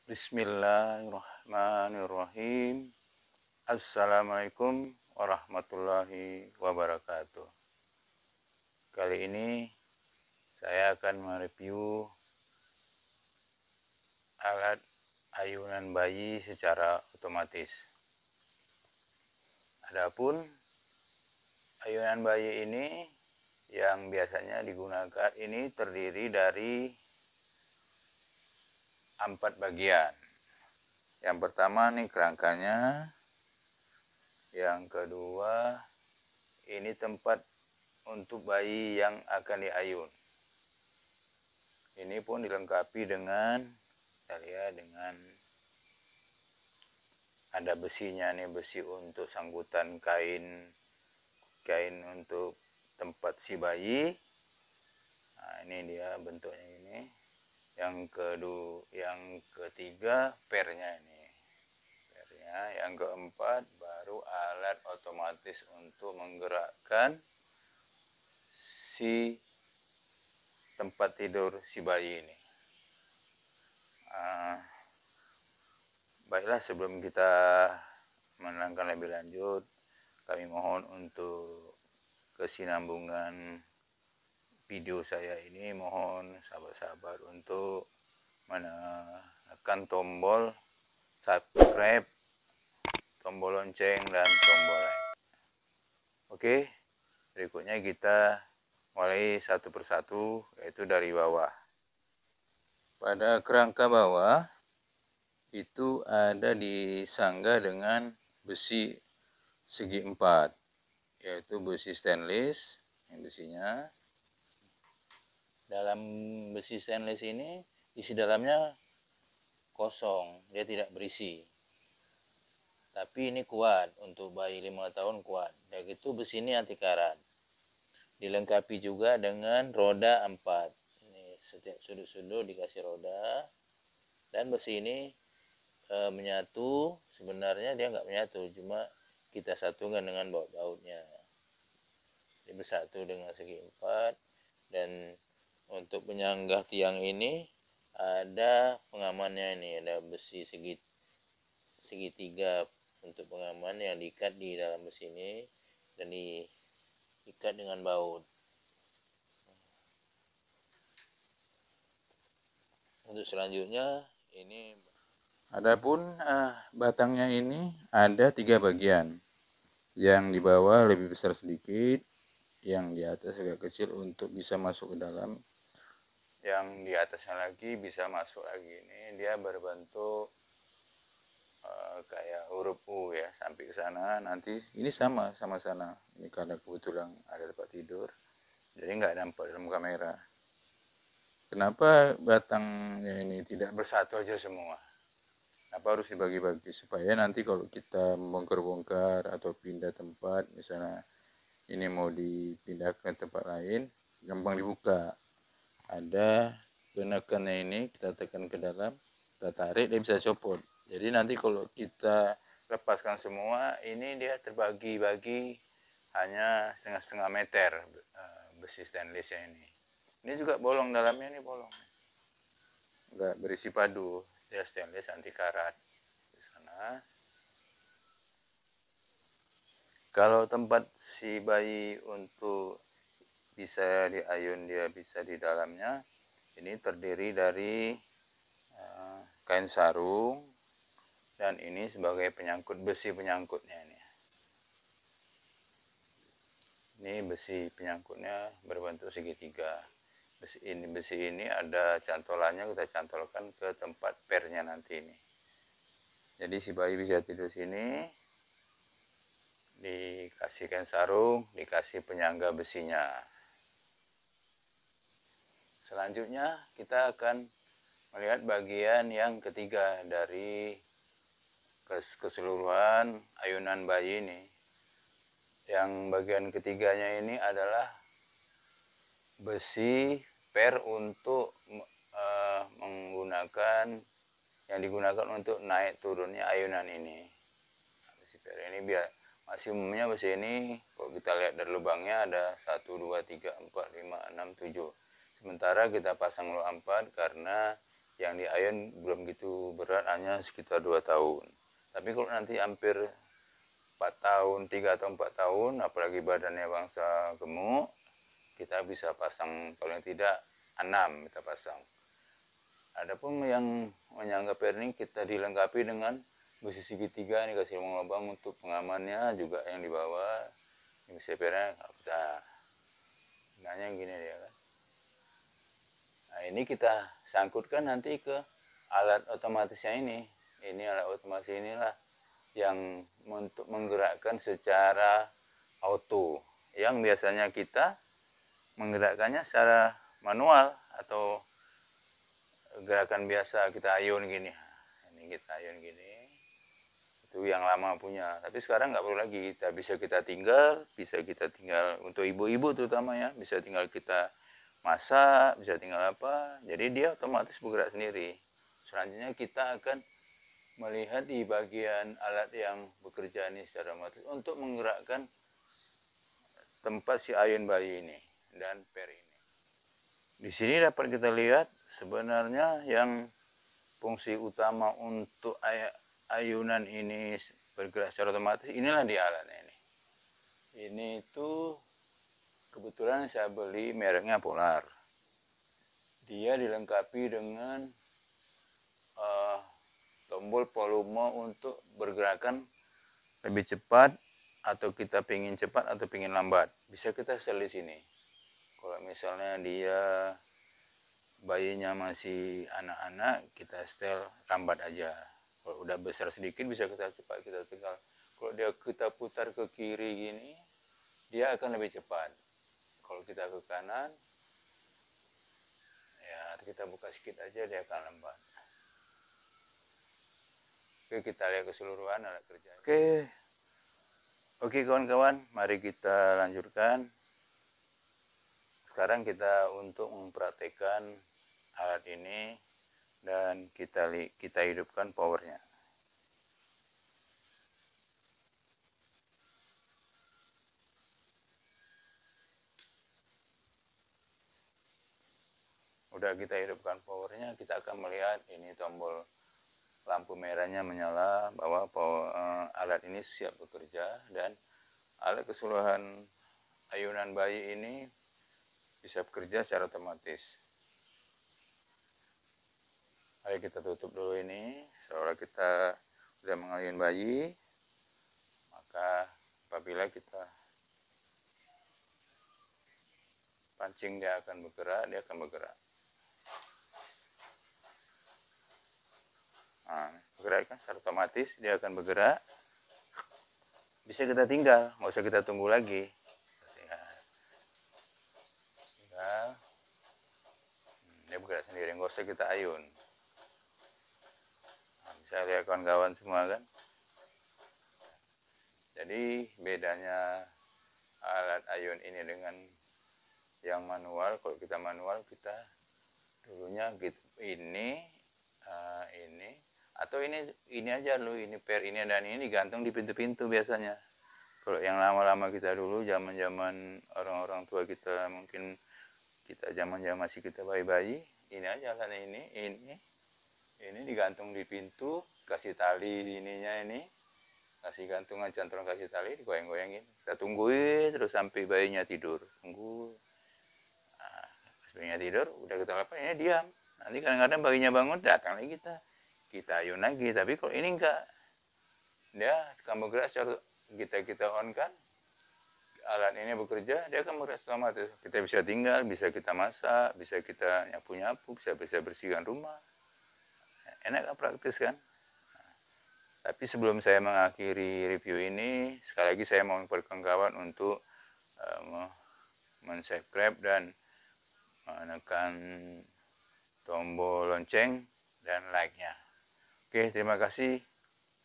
Bismillahirrahmanirrahim. Assalamualaikum warahmatullahi wabarakatuh. Kali ini saya akan mereview alat ayunan bayi secara otomatis. Adapun ayunan bayi ini yang biasanya digunakan ini terdiri dari 4 bagian. Yang pertama nih kerangkanya, yang kedua ini tempat untuk bayi yang akan diayun. Ini pun dilengkapi dengan, kita lihat, dengan ada besinya nih, besi untuk sangkutan kain untuk tempat si bayi. Nah, ini dia bentuknya ini. Yang ketiga pernya ini. Yang keempat baru alat otomatis untuk menggerakkan si tempat tidur si bayi ini. Baiklah, sebelum kita menerangkan lebih lanjut, kami mohon untuk kesinambungan video saya ini. Mohon sahabat-sahabat untuk menekan tombol subscribe, tombol lonceng, dan tombol like. Oke, berikutnya kita mulai satu persatu, yaitu dari bawah. Pada kerangka bawah itu ada disangga dengan besi segi 4, yaitu besi stainless. Yang besinya, dalam besi stainless ini isi dalamnya kosong, dia tidak berisi, tapi ini kuat untuk bayi 5 tahun, kuat. Dan itu besi ini anti karat, dilengkapi juga dengan roda 4. Ini setiap sudut-sudut dikasih roda, dan besi ini menyatu. Sebenarnya dia nggak menyatu, cuma kita satukan dengan baut-bautnya. Dia bersatu dengan segi 4. Dan untuk penyanggah tiang ini ada pengamannya, ini ada besi segitiga untuk pengaman yang diikat di dalam besi ini dan diikat dengan baut. Untuk selanjutnya ini, adapun batangnya ini ada 3 bagian. Yang di bawah lebih besar sedikit, yang di atas agak kecil untuk bisa masuk ke dalam. Yang di atasnya lagi bisa masuk lagi. Ini dia berbentuk kayak huruf U ya, sampai ke sana. Nanti ini sama sana. Ini karena kebetulan ada tempat tidur, jadi nggak nampak dalam kamera. Kenapa batangnya ini tidak bersatu aja semua? Kenapa harus dibagi-bagi? Supaya nanti kalau kita bongkar-bongkar atau pindah tempat, misalnya ini mau dipindah ke tempat lain, gampang dibuka. Ada penekannya ini, kita tekan ke dalam, kita tarik, dia bisa copot. Jadi nanti kalau kita lepaskan semua, ini dia terbagi-bagi hanya setengah-setengah meter besi stainlessnya ini. Ini juga bolong, dalamnya ini bolong, nggak berisi padu, dia stainless anti karat. Di sana. Kalau tempat si bayi untuk bisa diayun, dia bisa di dalamnya, ini terdiri dari kain sarung, dan ini sebagai penyangkut, besi penyangkutnya ini. Ini besi penyangkutnya berbentuk segitiga. Besi ini ada cantolannya, kita cantolkan ke tempat pernya nanti ini. Jadi si bayi bisa tidur sini, dikasih kain sarung, dikasih penyangga besinya. Selanjutnya kita akan melihat bagian yang ketiga dari keseluruhan ayunan bayi ini. Yang bagian ketiganya ini adalah besi per untuk yang digunakan untuk naik turunnya ayunan ini. Besi per ini maksimumnya besi ini, kalau kita lihat dari lubangnya ada 1, 2, 3, 4, 5, 6, 7. Sementara kita pasang 4 karena yang di iron belum gitu berat, hanya sekitar 2 tahun. Tapi kalau nanti hampir 4 tahun, 3 atau 4 tahun, apalagi badannya bangsa gemuk, kita bisa pasang paling tidak 6 kita pasang. Adapun yang menyangga per ini kita dilengkapi dengan besi segitiga, ini kasih lubang-lubang untuk pengamannya juga yang di bawah. Ini besi pernya kita gunanya gini dia kan. Nah, ini kita sangkutkan nanti ke alat otomatisnya ini. Ini alat otomatis inilah yang untuk menggerakkan secara auto. Yang biasanya kita menggerakkannya secara manual atau gerakan biasa kita ayun gini. Ini kita ayun gini. Itu yang lama punya. Tapi sekarang nggak perlu lagi. Bisa kita tinggal untuk ibu-ibu terutama ya. Bisa tinggal kita masak, bisa tinggal apa. Jadi dia otomatis bergerak sendiri. Selanjutnya kita akan melihat di bagian alat yang bekerja ini secara otomatis untuk menggerakkan tempat si ayun bayi ini dan per ini. Di sini dapat kita lihat sebenarnya yang fungsi utama untuk ayunan ini bergerak secara otomatis inilah di alatnya ini. Ini itu kebetulan saya beli mereknya Polar. Dia dilengkapi dengan tombol volume untuk bergerakan lebih cepat, atau kita pingin cepat atau pingin lambat. Bisa kita setel di sini. Kalau misalnya dia bayinya masih anak-anak, kita setel lambat aja. Kalau udah besar sedikit bisa kita cepat, kita tinggal. Kalau dia kita putar ke kiri gini, dia akan lebih cepat. Kalau kita ke kanan, ya kita buka sedikit aja, dia akan lambat. Oke, kita lihat keseluruhan alat kerja. Oke kawan-kawan, mari kita lanjutkan. Sekarang kita untuk mempraktekkan alat ini dan kita hidupkan powernya. Udah kita hidupkan powernya, kita akan melihat ini tombol lampu merahnya menyala bahwa alat ini siap bekerja, dan alat keseluruhan ayunan bayi ini bisa bekerja secara otomatis. Mari kita tutup dulu ini, seolah kita sudah mengayun bayi. Maka apabila kita pancing dia akan bergerak. Nah, bergerak kan secara otomatis dia akan bergerak. Bisa kita tinggal, nggak usah kita tunggu lagi. Tinggal dia bergerak sendiri, nggak usah kita ayun. Nah, bisa lihat kawan-kawan semua kan. Jadi bedanya alat ayun ini dengan yang manual, kalau kita manual kita dulunya gitu, ini atau ini aja dulu, ini per ini dan ini digantung di pintu-pintu biasanya. Kalau yang lama-lama kita dulu, zaman-zaman orang-orang tua kita, mungkin kita zaman-zaman masih kita bayi-bayi, ini aja kan, ini digantung di pintu, kasih tali ininya ini, kasih gantungan cantrong, kasih tali, digoyang-goyangin. Kita tungguin terus sampai bayinya tidur. Tunggu. Nah, pas bayinya tidur, udah kita lepas, ini diam. Nanti kadang-kadang bayinya bangun, datang lagi kita ayun lagi. Tapi kalau ini enggak, dia akan bergerak secara kita on kan, alat ini bekerja, dia akan bergerak otomatis. Kita bisa tinggal, bisa kita masak, bisa kita nyapu-nyapu, bisa bersihkan rumah. Enak kan, praktis kan. Tapi sebelum saya mengakhiri review ini, sekali lagi saya mau mengingatkan kawan untuk subscribe dan menekan tombol lonceng dan like-nya. Oke, terima kasih.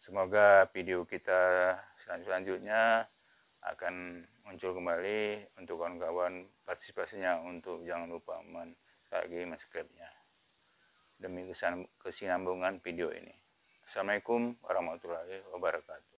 Semoga video kita selanjutnya akan muncul kembali untuk kawan-kawan, partisipasinya untuk jangan lupa lagi subscribe-nya demi kesinambungan video ini. Assalamualaikum warahmatullahi wabarakatuh.